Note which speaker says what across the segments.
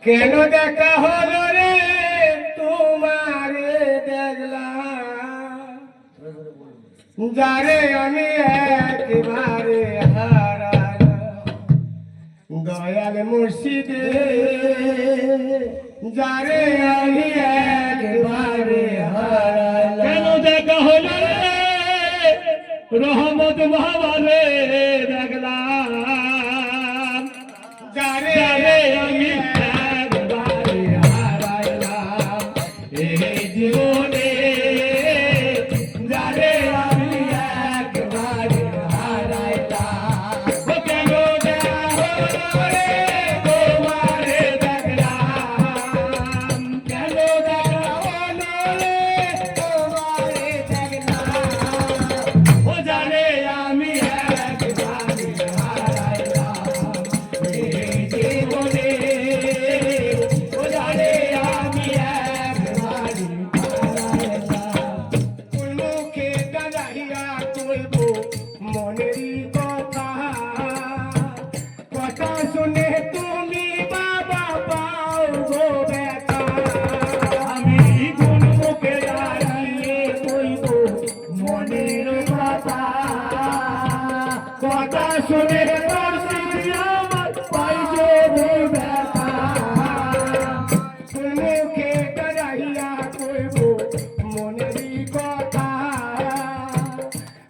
Speaker 1: কেন দেখা হলো রে তোমারে দেখলাম, যারে আমি একেবারে হারালাম। দয়াল মুর্শিদে যারে আমি একেবারে হারালাম।
Speaker 2: কেন দেখা হলো রে রহমত বাবারে দেখলাম,
Speaker 1: যারে
Speaker 2: আমি একবারে হারাইলাম এই জীবনে,
Speaker 1: যারে আমি একেবারে হারাইলাম।
Speaker 2: কেন দেখা হলো রে তোমারে দেখলাম,
Speaker 1: কেন দেখা হলো রে তোমারে দেখলাম,
Speaker 2: ও জানে আমি
Speaker 1: একেবারে হারাইলাম এই জীবনে। ও জানে আমি একেবারে হারাইলাম। কোন মুখে দাঁড়াইয়া কইবো মনেরই কথা, কথা শুনে তুমি বাবা পাও গো ব্যথা।
Speaker 2: আমি কোন মুখে দাঁড়িয়ে কইব মনের কথা,
Speaker 1: কথা শুনে দর্শি আমার পাইছে গো ব্যথা। কোন মুখে দাঁড়াইয়া কইবো মনেরই কথা,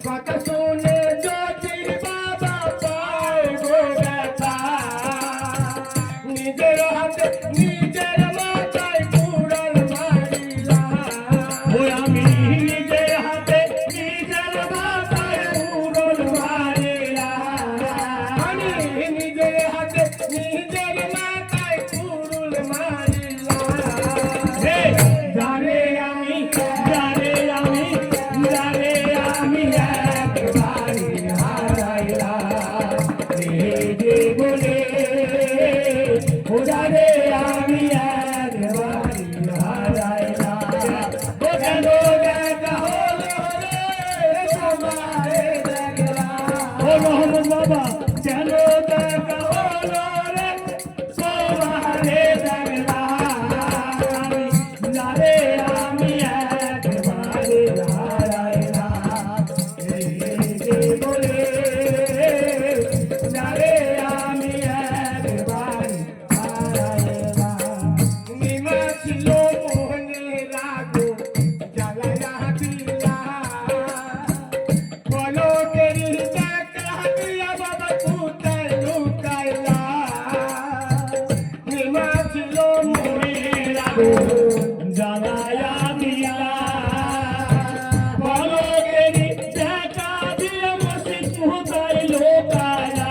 Speaker 1: কথা শুনে যদি বাবা পাও গো ব্যথা। নিজের হাতে নিজের মাথায় কুড়াল মারিলাম,
Speaker 2: ওই আমি নিজের হাতে নিজের মাথায়
Speaker 1: কুড়াল মারিলাম। আমি নিজের হাতে নিজের মাথায় কুড়াল মারিলাম।
Speaker 2: হে
Speaker 1: জানে আমি
Speaker 2: জানে আমি
Speaker 1: একেবারে হারাইলাম এই জীবনে। ও জানে আমি একেবারে হারাইলাম। ও কেন দেখা হলো রে তোমারে দেখলাম,
Speaker 2: ও রহমত বাবা কেন দেখা হলো রে
Speaker 1: তোমারে দেখলাম। জানে আমি একেবারে হারাইলাম এই জীবনে। জানে আমি একেবারে হারাইলাম। নিমা ছিল মোহনে রাগো জ্বালায়া দিলা, পলকেরই দেখা দিয়া বাবা কোথায় লুকাইলা। নিমা ছিল মোহনে রাগো
Speaker 2: জ্বালায়া দিলা, পলকেরই দেখা দিয়ে মসজিদ কোথায় লোকায়া।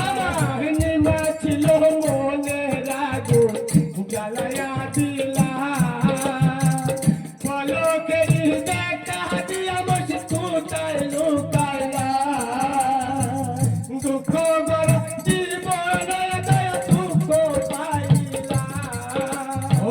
Speaker 1: আমার নিমা ছিল মনে রাগো জ্বালায়া দিলা, পলকেরই দেখা দিয়া মসজিদ কোথায় লুকাইলা। দুঃখ গড় জীবনে দুঃখ পাইলা।
Speaker 2: ও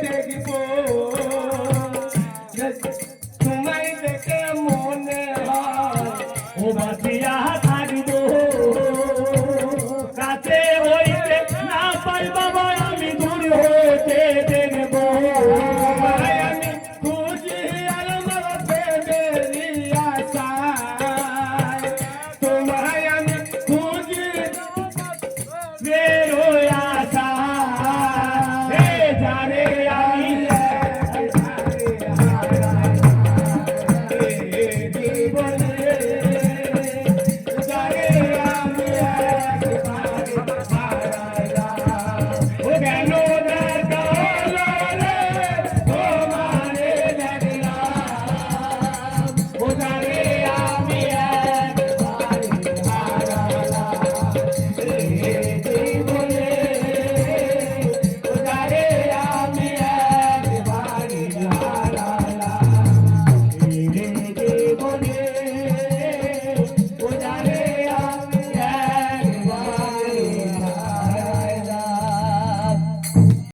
Speaker 1: দেখবো